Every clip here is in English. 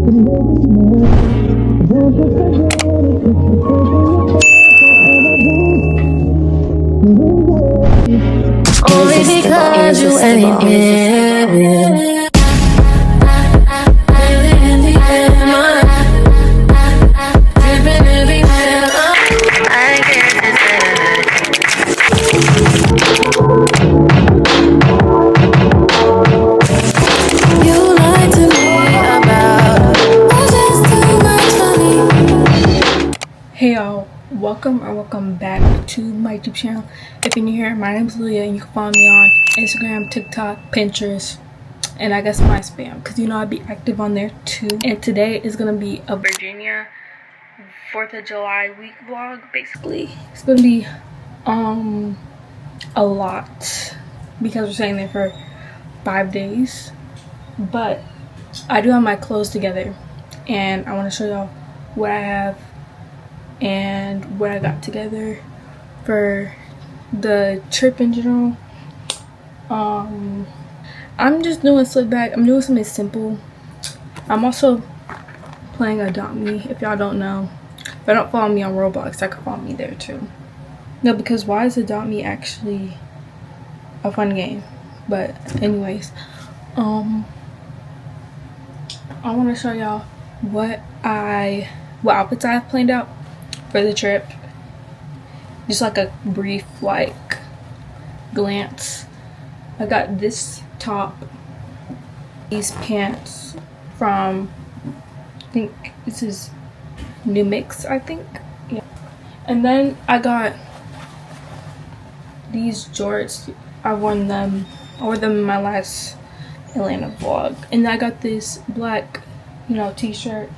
Only because you ain't here. Hey y'all, welcome back to my YouTube channel. If you're new here, my name is Leah and you can follow me on Instagram, TikTok, Pinterest, and I guess my spam, because you know I'd be active on there too. And today is gonna be a Virginia 4th of July week vlog. Basically it's gonna be a lot because we're staying there for 5 days, but I do have my clothes together and I want to show y'all what I have and what I got together for the trip in general. I'm just doing slip bag. I'm doing something simple. I'm also playing Adopt Me. If y'all don't know, if you don't follow me on Roblox, I can follow me there too. No, because why is Adopt Me actually a fun game? But anyways, I want to show y'all what outfits I have planned out for the trip. Just like a brief glance. I got this top, these pants from, I think this is New Mix, I think. Yeah. And then I got these jorts. I wore them in my last Atlanta vlog. And I got this black, t-shirt.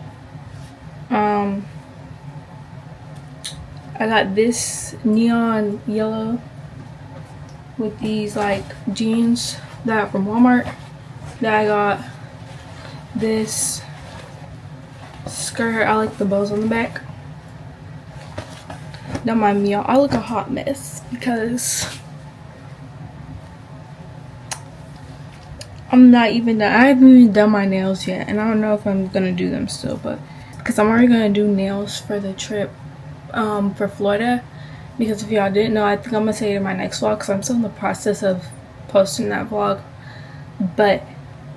I got this neon yellow with these jeans that are from Walmart. Then I got this skirt. I like the bows on the back. Don't mind me, y'all. I look a hot mess because I haven't even done my nails yet, and I don't know if I'm gonna do them still, but because I'm already gonna do nails for the trip for Florida. Because if y'all didn't know, I think I'm gonna say it in my next vlog because I'm still in the process of posting that vlog, but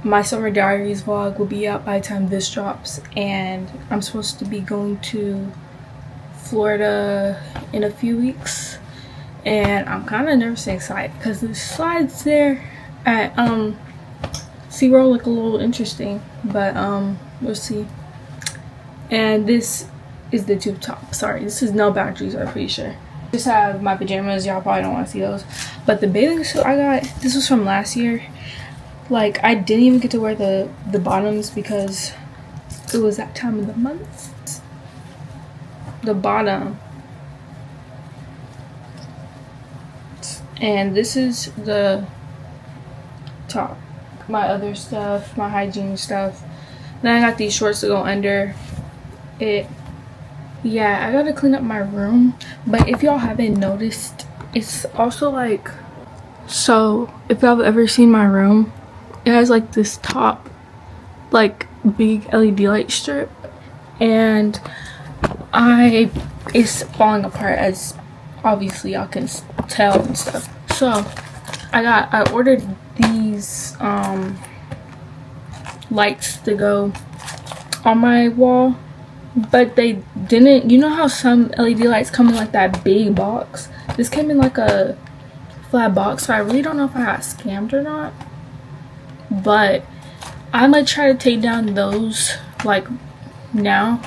my summer diaries vlog will be out by the time this drops, and I'm supposed to be going to Florida in a few weeks, and I'm kind of nervous and excited because the slides there at SeaWorld look a little interesting, but we'll see. And this is the tube top. Sorry, this is no boundaries, I'm pretty sure. Just have my pajamas. Y'all probably don't want to see those, but the bathing suit I got, this was from last year. I didn't even get to wear the bottoms because it was that time of the month. The bottom, and this is the top. My other stuff, my hygiene stuff. Then I got these shorts to go under it. Yeah, I gotta clean up my room, but if y'all haven't noticed, it's also so if y'all have ever seen my room, it has this top big LED light strip, and it's falling apart, as obviously y'all can tell and stuff. So I ordered these lights to go on my wall, but they didn't. You know how some LED lights come in that big box? This came in a flat box, so I really don't know if I got scammed or not, but I'm gonna try to take down those now,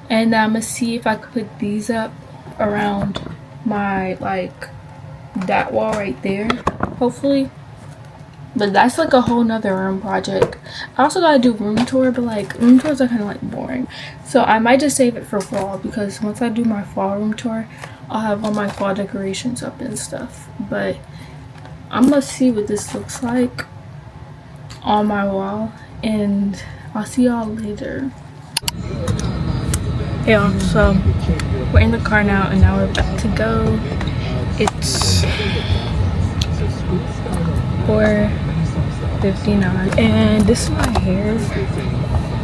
and I'm gonna see if I could put these up around my that wall right there, hopefully. But that's a whole nother room project. I also gotta do room tour, but room tours are kind of boring, so I might just save it for fall, because once I do my fall room tour, I'll have all my fall decorations up and stuff. But I'm gonna see what this looks like on my wall, and I'll see y'all later. Yeah, so we're in the car now, and now we're about to go. It's 4 $59. And this is my hair.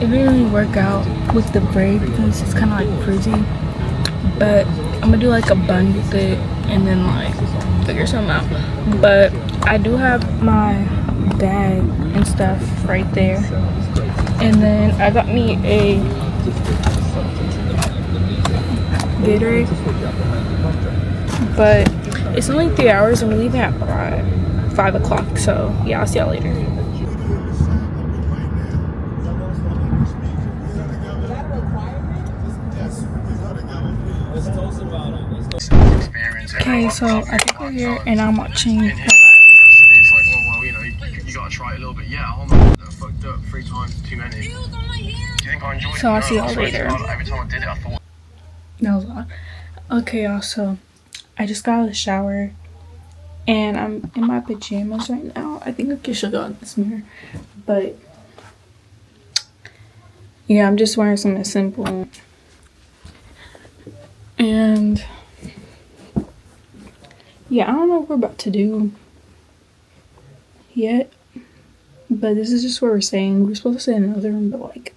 It didn't really work out with the braid because it's kind of like frizzy. But I'm gonna do like a bun with it and then like figure something out. But I do have my bag and stuff right there. And then I got me a Gatorade. But it's only 3 hours and we're leaving at 5 o'clock. So yeah, I'll see y'all later. Okay, so I think we're here and I'm watching. It's like, oh well, you know, you gotta try it a little bit. Yeah, I'm that fucked up 3 times too many. Do you think I enjoyed it? So I'll see y'all later. Every time I did it, I thought. That was loud. Okay, y'all. So I just got out of the shower and I'm in my pajamas right now. I think I should go in this mirror, but yeah, I'm just wearing something simple. And yeah, I don't know what we're about to do yet, but this is just what we're saying. We're supposed to sit in another room, but like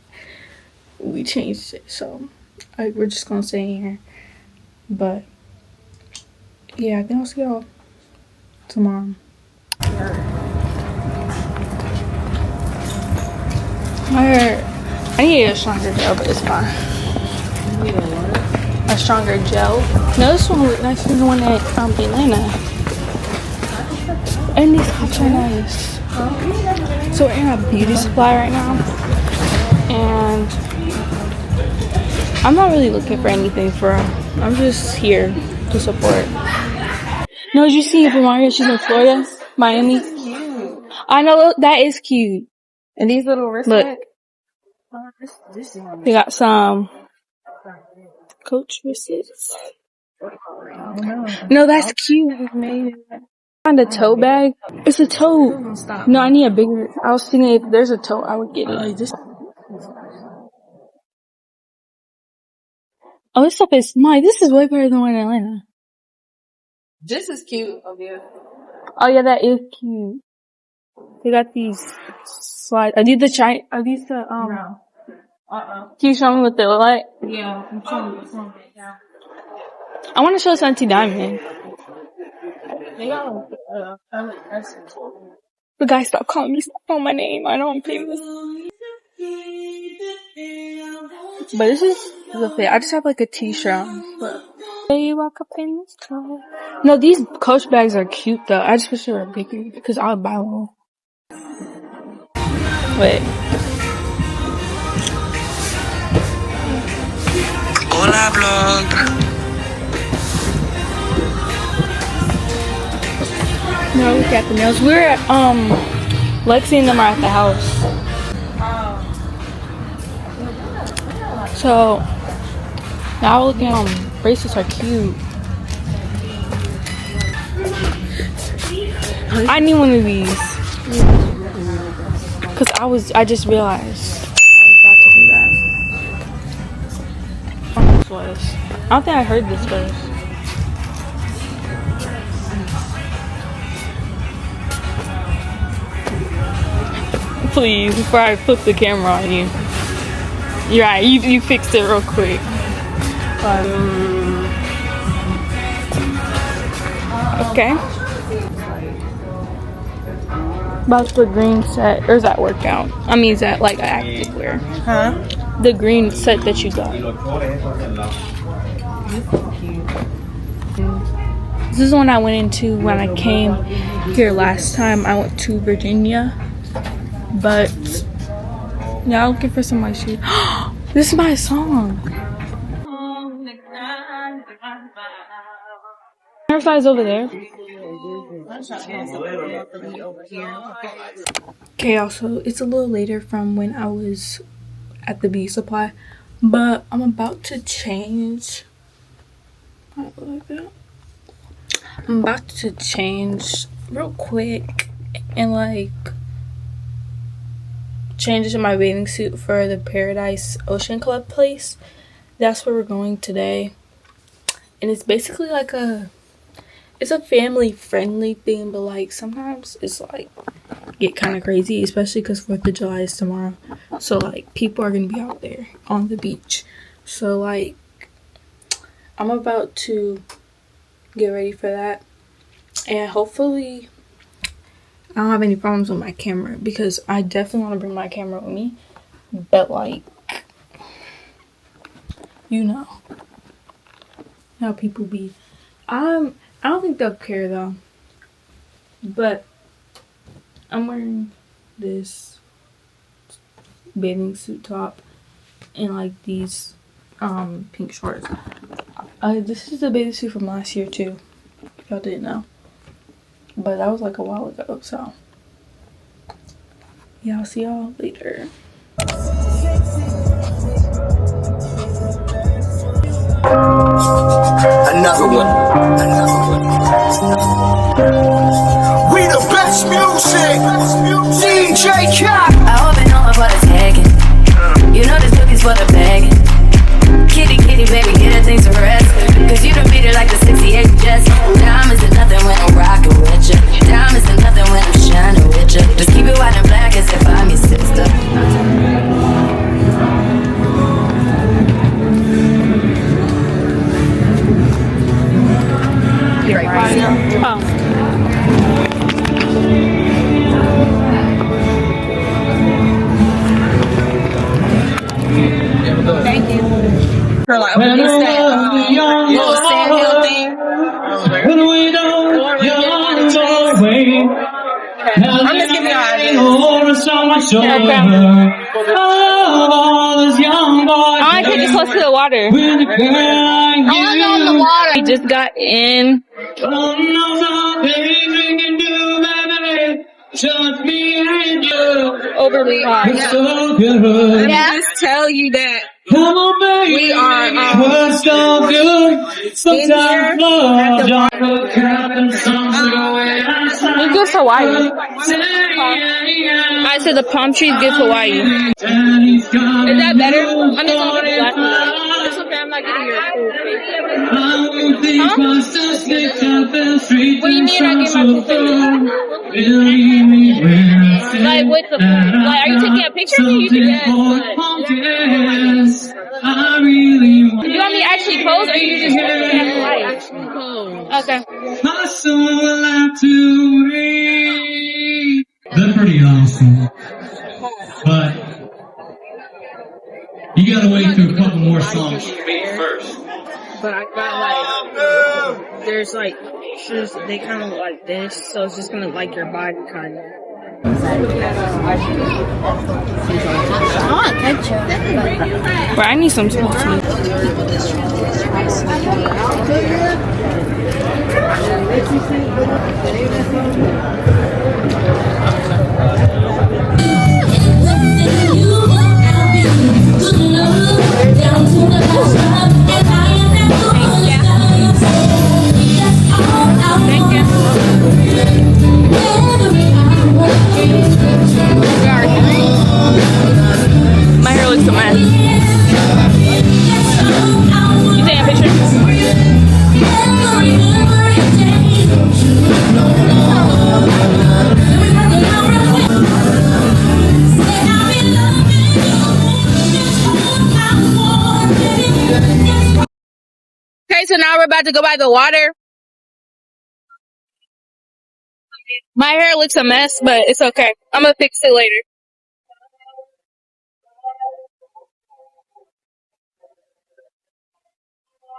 we changed it, so we're just gonna stay in here. But yeah, I think I'll see y'all tomorrow. I need a stronger gel, but it's fine. A stronger gel? No, this one look nicer than the one at Atlanta. And these cups are nice. So we're in a beauty supply right now. And I'm not really looking for anything for her. I'm just here to support. No, did you see Maria? She's in Florida, Miami. I know, that is cute. And these little wristbands. They got some Coach wrists. No, that's cute. Find a tote bag. It's a tote. No, I need a bigger. I was thinking if there's a tote, I would get it. Oh, this stuff is mine. This is way better than the one in Atlanta. This is cute. Oh yeah, that is cute. They got these slides. Are these the No. Can you show me what they look like? Yeah, I'm showing you. Yeah. I want to show Santi Diamond. They got But guys, stop calling me. Stop calling my name. I know I'm famous. But this is the fit. I just have like a t-shirt on. But they walk up in this car. No, these Coach bags are cute though. I just wish they were bigger because I would buy one. Wait. Hola, vlog. No, look at the nails. We're at Lexi and them are at the house. So now we're looking at bracelets are cute. I need one of these. Cause I just realized I was about to do that. I don't think I heard this first. Please, before I flip the camera on you. You're right, you fixed it real quick. Okay. About the green set, or is that workout? I mean, is that like active wear? Huh? The green set that you got. This is the one I went into when I came here last time. I went to Virginia. But now I'm looking for some of my shoes. This is my song. Firefly's over there. Okay, also, it's a little later from when I was at the bee supply, but I'm about to change. I look like that. I'm about to change real quick and like change into my bathing suit for the Paradise Ocean Club place. That's where we're going today. And it's basically like it's a family friendly thing, but like sometimes it's like get kind of crazy, especially because 4th of July is tomorrow. So, like, people are going to be out there on the beach. So, like, I'm about to get ready for that. And hopefully, I don't have any problems with my camera, because I definitely want to bring my camera with me. But, like, you know how people be. I don't think they'll care, though. But I'm wearing this bathing suit top and like these pink shorts. This is the bathing suit from last year too, if y'all didn't know. But that was like a while ago, so yeah, I'll see y'all later. Another one. We the best music. DJ Cap. I hope you know what it's taking. You know this book is for the begging. Kitty, kitty, baby, get her things to rest. Cause you done beat her like the 68 Jets. Diamonds are nothing when I'm rocking with ya. Diamonds are nothing when I'm shining with ya. Just keep it white and black as if I'm your sister. You're right. Oh. Thank you. For like opening that little sandhill thing. I'm just giving y'all ideas. I want to take this close to the water. I want to go in the water. We just got in. Overly hot. Yeah. Just tell you that we are in here. It's good for Hawaii. I said the palm trees good for Hawaii. Is that better? I'm just gonna get glasses. It's okay, I'm not getting your food. Huh? What do you mean I get my food? Like, what's the point? Like, are you taking a picture of me? You can yes. Do you want me to actually pose, or are you just looking at the light? Okay. They're pretty awesome. But you gotta wait through a couple more songs for me first. But I got like, there's like pictures, they kind of look like this, so it's just gonna like your body kind of. Bro, I need some smoke too. My hair looks a mess. You taking a picture? Okay, so now we're about to go by the water. My hair looks a mess, but it's okay. I'm gonna fix it later.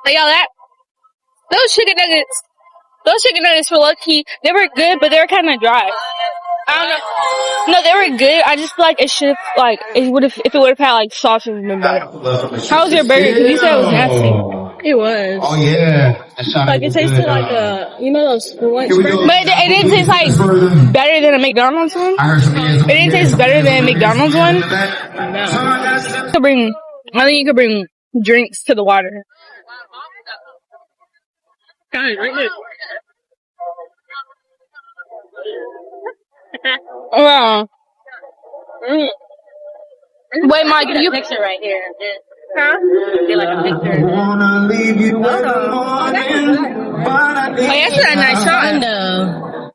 Like y'all that? Those chicken nuggets were lucky. They were good, but they were kind of dry. I don't know. No, they were good. I just feel like it should like it would have if it would have had like sauce and been better. How was your burger? Because you said it was nasty. It was. Oh yeah. Like it tasted like you know those lunch burgers? But it didn't taste like better than a McDonald's one. It didn't taste better than a McDonald's one. No. I think you could bring drinks to the water. Guys, right there. Wait, Mike, can you picture right here? Huh? Get like a picture. Oh, that's a nice shot. I know.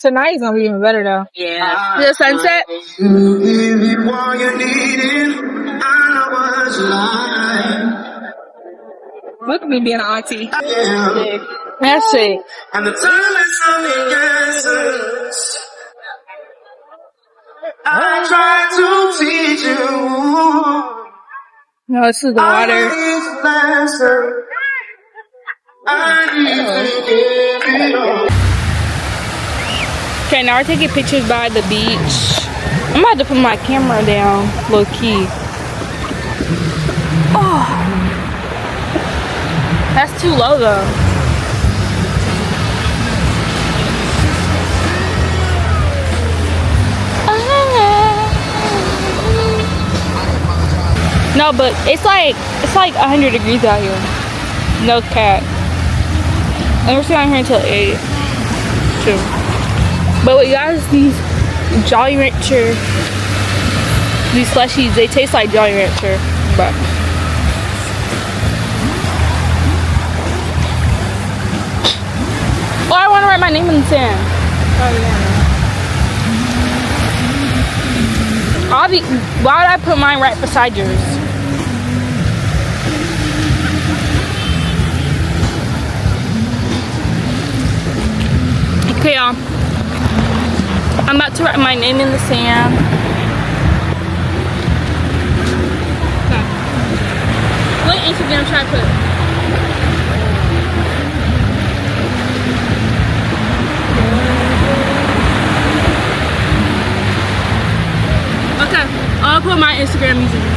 Tonight's gonna be even better though. Yeah. The sunset. To give you all you needed, I was lying. Look at me being an auntie. Yeah. That's it. And the time is of the essence. I tried to teach you. No, this is the I water. need to faster. I need to give it all. Okay, now we're taking pictures by the beach. I'm about to put my camera down, low key. Oh, that's too low though. No, but it's like 100 degrees out here. No cap. And we're staying here until 8 too. But we got these Jolly Rancher, these slushies. They taste like Jolly Rancher, but oh, I want to write my name in the sand. Oh yeah. Why would I put mine right beside yours? Okay, y'all. I'm about to write my name in the sand. Okay. What Instagram should I put? Okay, I'll put my Instagram username.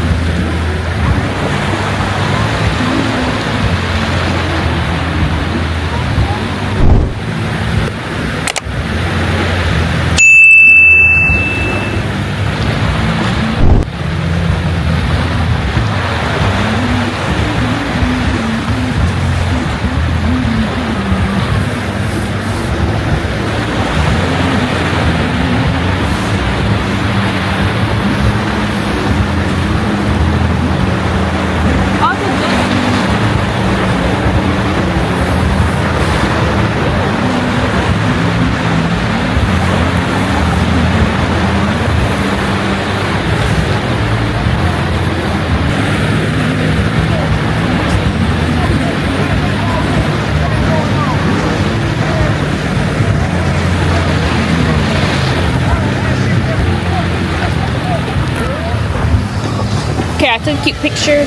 Okay, I took a cute picture.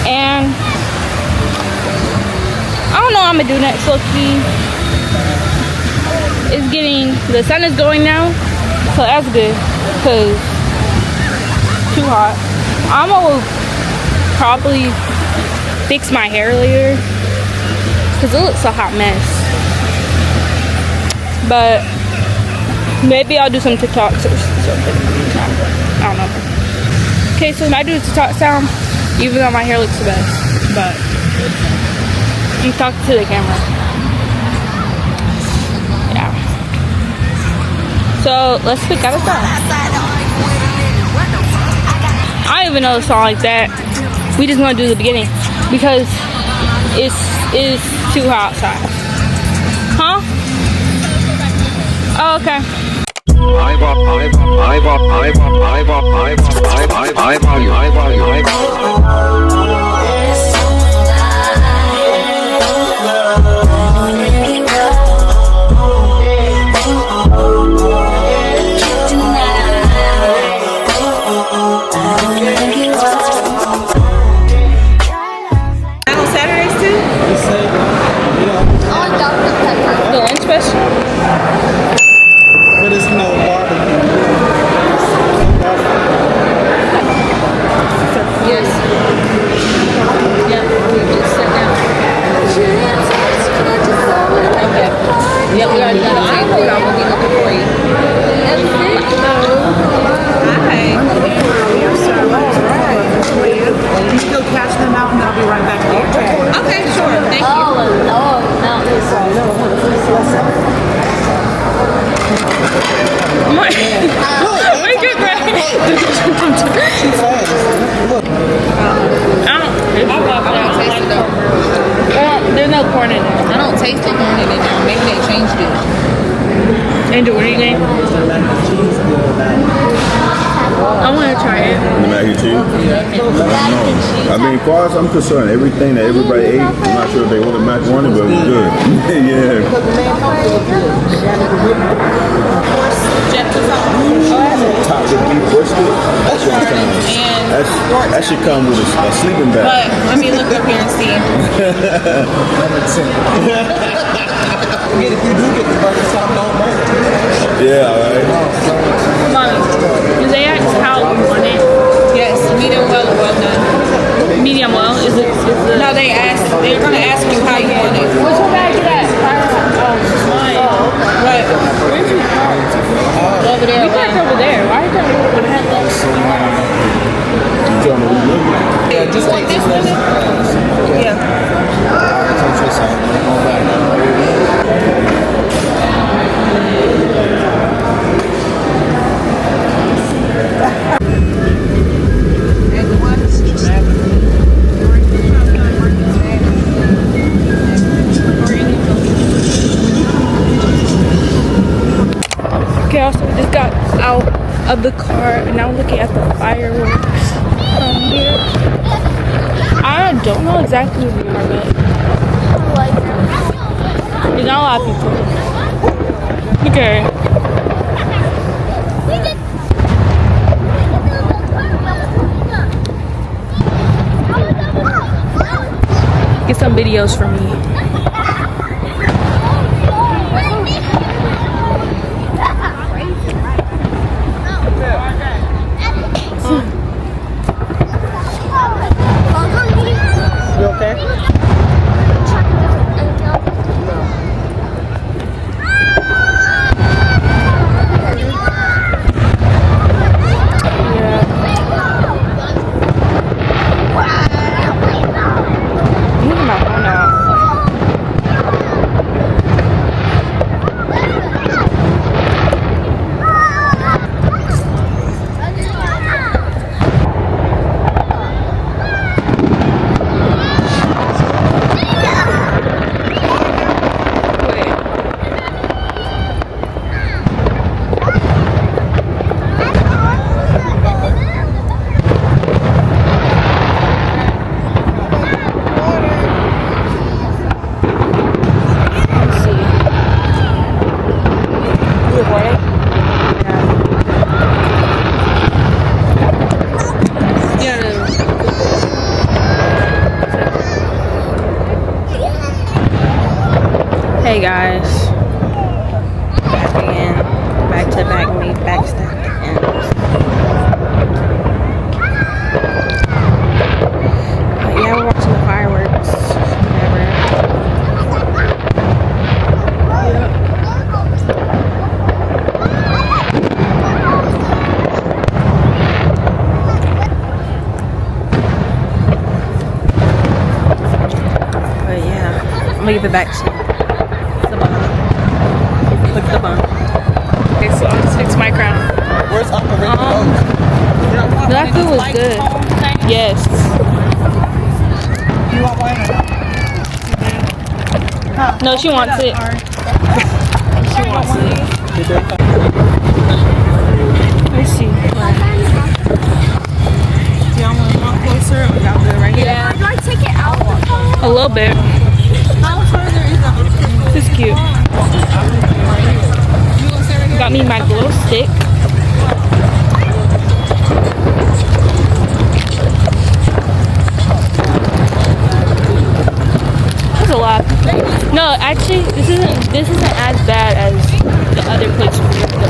And I don't know what I'm gonna do next, low-key. It's getting, the sun is going now, so that's good, because it's too hot. I'm gonna probably fix my hair later, because it looks a hot mess. But maybe I'll do some TikToks or something. I don't know. Okay, so I do the TikTok sound, even though my hair looks the best, but I'm talking to the camera. Yeah. So let's pick out a song. I don't even know a song like that. We just gonna do the beginning because it's too hot outside. Huh? Oh, okay. On Saturdays too? The lunch special? But it's no barbecue. Yes. Yeah, we just sit down. Okay. Yeah, we already got a table. I'm gonna be looking for you. Hi. You still catch them out and I'll be right back there. Okay, sure. Thank you. There's no corn in there. I don't taste the corn in it now. Maybe they changed it. Angel, what do you think? I want to try it. The mac and cheese? I mean, as far as I'm concerned, everything that everybody ate, I'm not sure if they ordered macaroni, but it was good. Yeah. Top the beef brisket. That's what I'm saying. That should come with a sleeping bag. But let me look up here and see. If you do get the burger, top don't burn. Yeah, right. Mommy, do they ask how you want it? Yes, medium well or well done. Medium well? Is it? No, they're gonna ask you how you want it. Which one bag is that? Mine. Right. Over there. We parked over there. Why are you coming over the head? You tell me what you looking at. Yeah, just take this one. Yeah. Okay, also we just got out of the car and now looking at the fireworks from here. I don't know exactly where we are, but there's not a lot of people. Okay. Get some videos for me. You okay? Hey guys, back again, back to back me, backstack again. Yeah, we're watching the fireworks, whatever. But yeah, I'm gonna give it back to you. Look at the bun. Okay, so I'll just fix my crown. Where's Uncle Rick? That food was good. Yes. You want one? No, she wants it. She wants it. Let's see. Do y'all want to walk closer or y'all good right here? Yeah. Do I take it out? A little bit. How further is that? This is cute. Got me my glow stick. That's a lot. No, actually, this isn't as bad as the other place we were.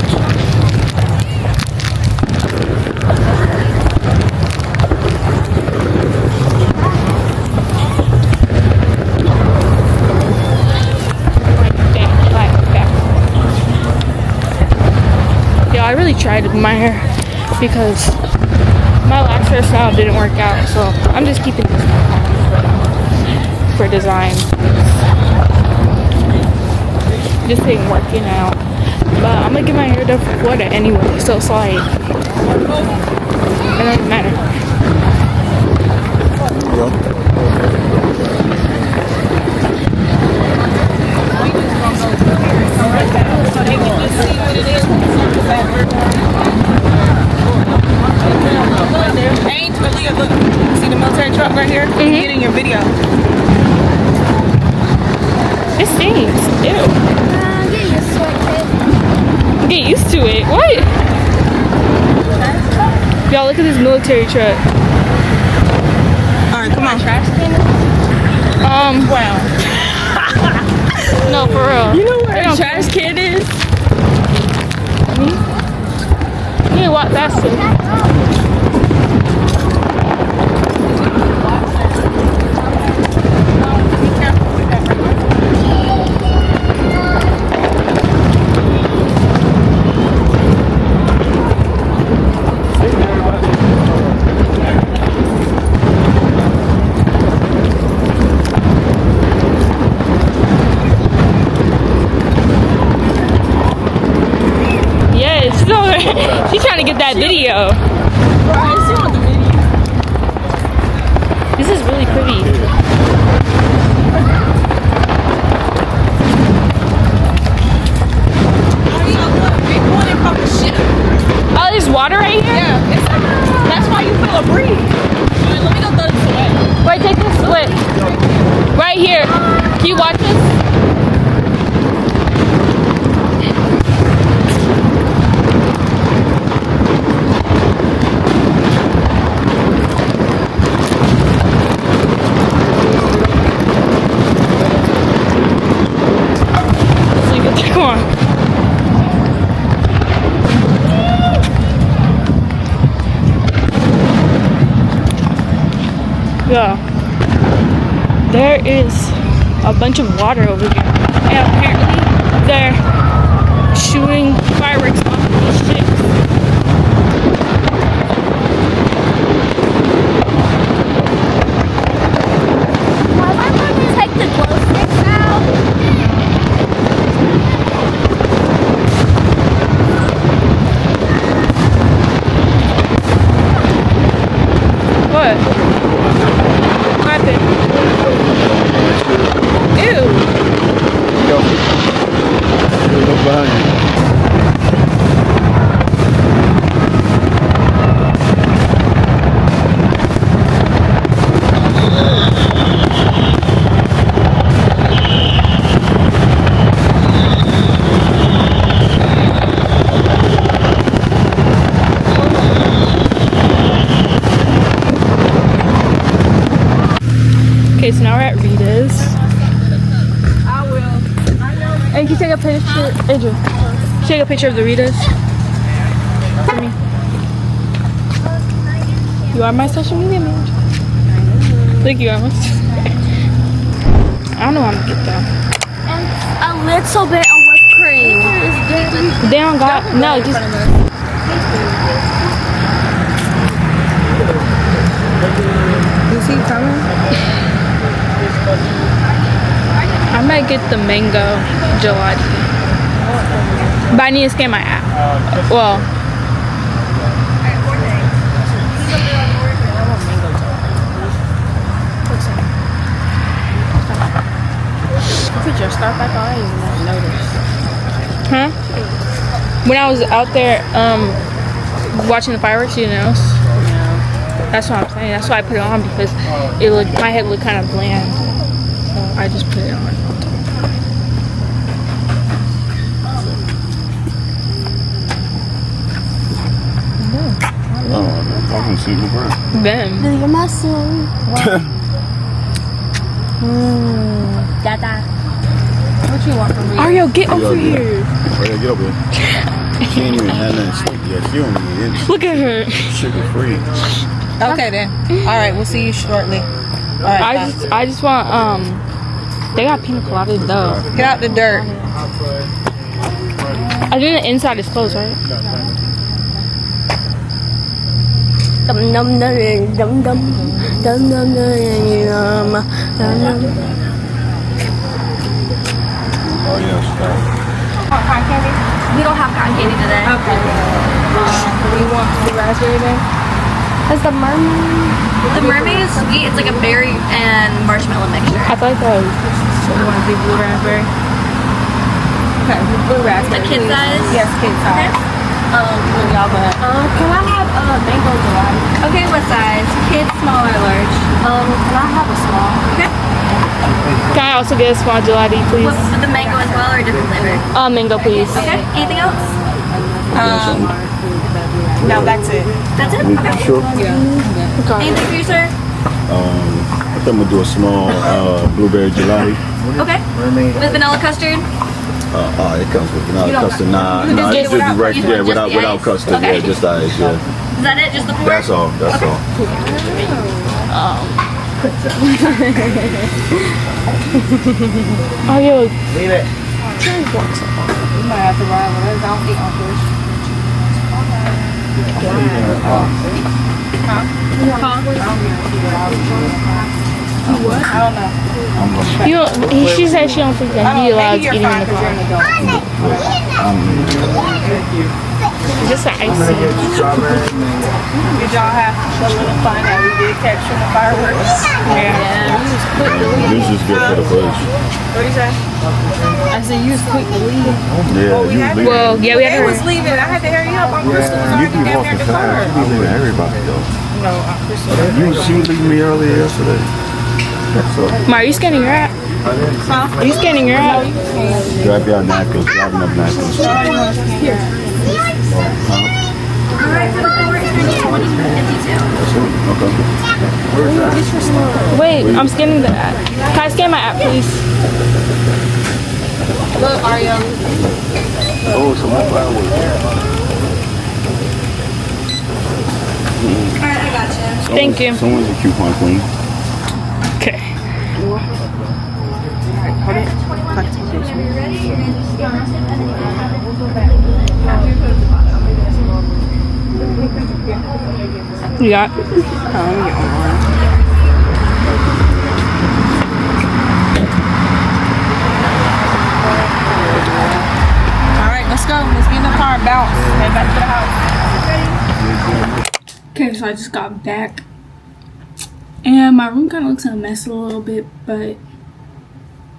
I really tried with my hair because my last hairstyle didn't work out, so I'm just keeping this for design. Just ain't working out. But I'm gonna get my hair done for Florida anyway, so it's like it doesn't matter. get in your video. It stinks. Ew. Get used to it, kid. Get used to it. What? Y'all, look at this military truck. Alright, come on. Trash can? Wow. No, for real. You know where a trash can is? You need to walk faster. She's trying to get that video. This is really pretty. Oh, there's water right here? Yeah, that's why you feel a breeze. Let me go throw this away. Wait, take this. Wait. Right here. Can you watch this? Come on. Yeah. There is a bunch of water over here. And apparently they're shooting fireworks off of these ships. Why am I going to take the glow sticks out? What? What happened? Ew. Look behind you. Okay, so now we're at Rita's. I will. And can you take a picture, Andrew? Take a picture of the Rita's for me. You are my social media manager. Thank you, Emma. I don't know how to get that. And a little bit of whipped cream. They don't got no. Just Is he coming? I might get the mango gelati, but I need to scan my app. Well, If you just start back on, I didn't even notice. huh? When I was out there watching the fireworks, you know. That's what I'm saying. That's why I put it on, because it looked, my head looked kind of bland. So I just put it on. Oh, I can see the bird. Them. Do your muscle. Dada. What you want from me? Ario, get over here. Right, get over here. She ain't even had nothing sleep yet. She don't even eat it. Look at her. Sugar free. Okay then. All right, we'll see you shortly. All right. I just want they got pina colada though. Get out the dirt. I think the inside is closed, right? Dum dum dum dum dum dum dum dum dum. Oh, yes. Cotton candy? We don't have cotton candy today. Okay. You want the raspberry then? Is the mermaid is sweet. It's like a berry and marshmallow mixture. I thought that was. So you want to do blue raspberry? Okay, blue raspberry. The kid size? Yes, kid size. Y'all go ahead. Can I have mango gelati? Okay, what size? Kids, small or large? Can I have also get a small gelati, please? With the mango as well, or a different flavor? Mango, please. Okay. Anything else? No, that's it. That's it? Okay. Sure. Anything for you, sir? I think I'm gonna do a small blueberry gelati. Okay. With vanilla custard? It comes with vanilla custard. Nah, it's without- just right you there want just the without ice? custard. Okay. Yeah, just the ice. Yeah, Is that it? Just the 4? that's all. That's all. Oh, yo. Leave it. You might have to ride with us. I don't eat on fish. I don't know. She said she don't think that he allows eating in the car. Just an icy. Did y'all have the little fun that we did catch from the fireworks? Yeah. This is good for the fish. What did you say? I said you was quick to leave. Yeah, we had to. Well, yeah, we had They to. was leaving. I had to hurry up. On Crystal was You already be down there walking at the car. fast. You be leaving everybody though. No, Crystal. She was leaving me earlier yesterday. So Ma, are you scanning your app? Are you scanning your app? grab your napkins, grab enough napkins. Alright, for the 4, it's going to be 22. Okay. Wait, I'm scanning the app. Can I scan my app, please? Look, Ario. Oh, some more fireworks. Alright, I got you. Thank you. Someone's a coupon queen. Okay. You got? Alright, let's go. Let's get in the car and bounce. Head back to the house. Okay, so I just got back. And my room kind of looks a mess a little bit, but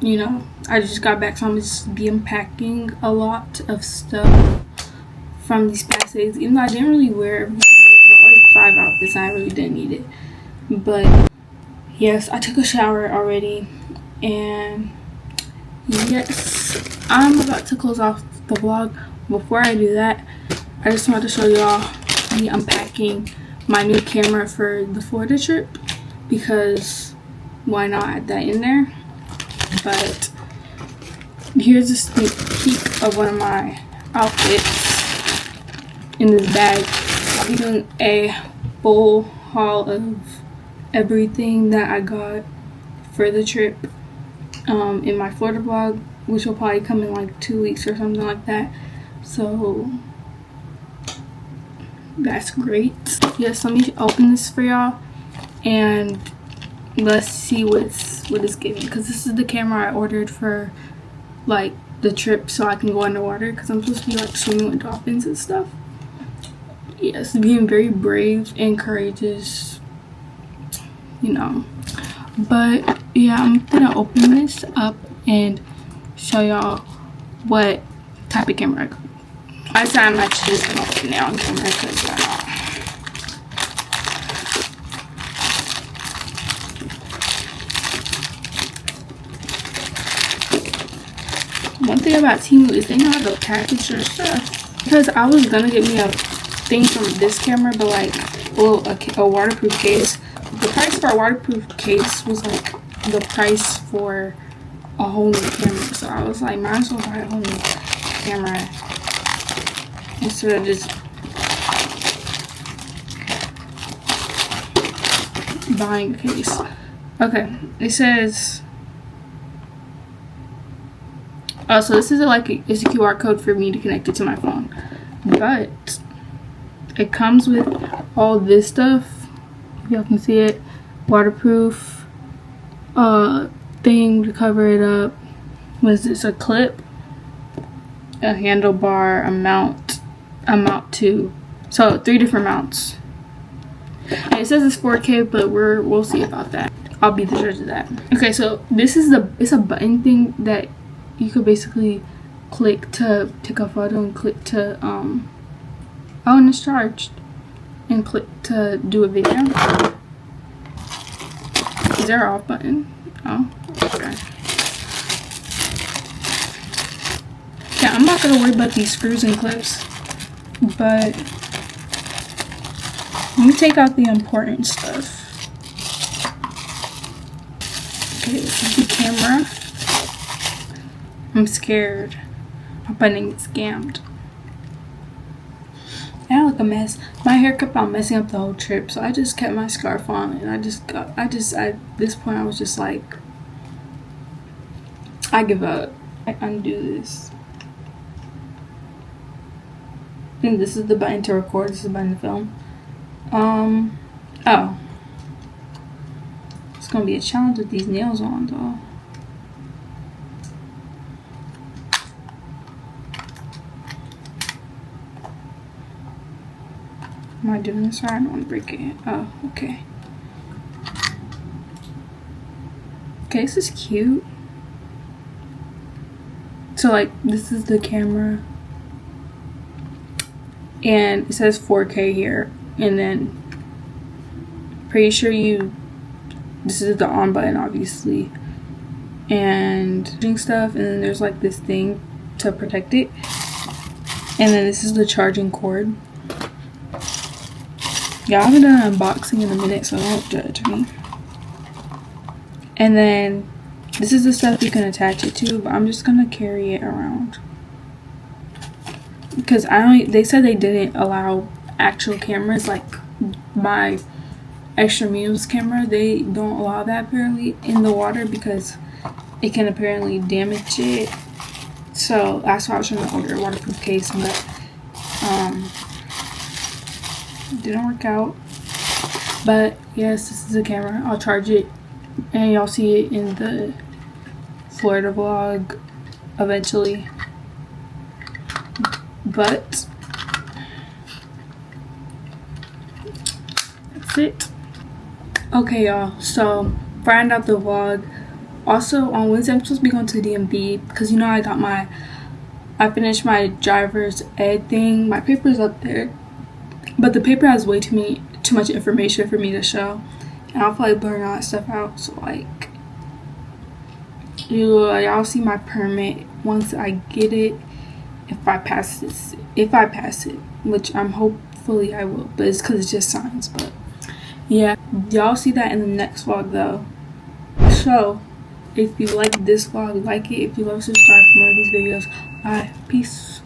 you know, I just got back, so I'm just be unpacking a lot of stuff from these past days. Even though I didn't really wear everything, I bought like 5 outfits, and I really didn't need it. But yes, I took a shower already, and yes, I'm about to close off the vlog. Before I do that, I just want to show y'all me unpacking my new camera for the Florida trip, because why not add that in there. But here's a sneak peek of one of my outfits in this bag. I'll be doing a full haul of everything that I got for the trip in my Florida vlog, which will probably come in like 2 weeks or something like that. So that's great. Yes, let me open this for y'all and let's see what it's giving, because this is the camera I ordered for like the trip so I can go underwater, because I'm supposed to be like swimming with dolphins and stuff. Yes, being very brave and courageous, you know. But yeah, I'm gonna open this up and show y'all what type of camera I got. I said I'm actually just gonna open it on camera because why not. One thing about Temu is they know how to package their stuff. Because I was gonna get me a thing from this camera, but like a waterproof case. The price for a waterproof case was like the price for a whole new camera. So I was like, might as well buy a whole new camera instead of just buying a case. Okay, it says, oh, so this is it's a QR code for me to connect it to my phone, but it comes with all this stuff. If y'all can see it, waterproof thing to cover it up. Was this a clip, a handlebar, a mount to, so 3 different mounts. And it says it's 4K, but we'll see about that. I'll be the judge of that. Okay, so this is it's a button thing that you could basically click to take a photo and click to oh, and it's charged, and click to do a video. Is there an off button? Oh, okay. not gonna worry about these screws and clips, but let me take out the important stuff. Okay, this is the camera. I'm scared. I'm getting scammed. I look a mess. My hair kept on messing up the whole trip, so I just kept my scarf on, and at this point I was just like, I give up. I undo this. And this is the button to record. This is the button to film. Oh. It's gonna be a challenge with these nails on, though. Am I doing this right? I don't want to break it. Oh, okay. Okay, this is cute. So, like, this is the camera. And it says 4K here. And then, pretty sure this is the on button, obviously. And doing stuff. And then there's, like, this thing to protect it. And then this is the charging cord. Yeah, I haven't done an unboxing in a minute, so don't judge me. And then this is the stuff you can attach it to, but I'm just gonna carry it around because they said they didn't allow actual cameras, like my Extra Muse camera. They don't allow that apparently in the water because it can apparently damage it. So that's why I was trying to order a waterproof case, but it didn't work out. But yes, this is the camera. I'll charge it and y'all see it in the Florida vlog eventually. But that's it. Okay, y'all, so round out the vlog. Also on Wednesday I'm supposed to be going to the DMV because you know I finished my driver's ed thing. My paper's up there, but the paper has way too much information for me to show, and I'll probably blur all that stuff out. So like, y'all see my permit once I get it. If I pass it, which I'm hopefully I will, but it's because it's just signs. But yeah, y'all see that in the next vlog though. So if you like this vlog, like it. If you love, subscribe for more of these videos. Bye, peace.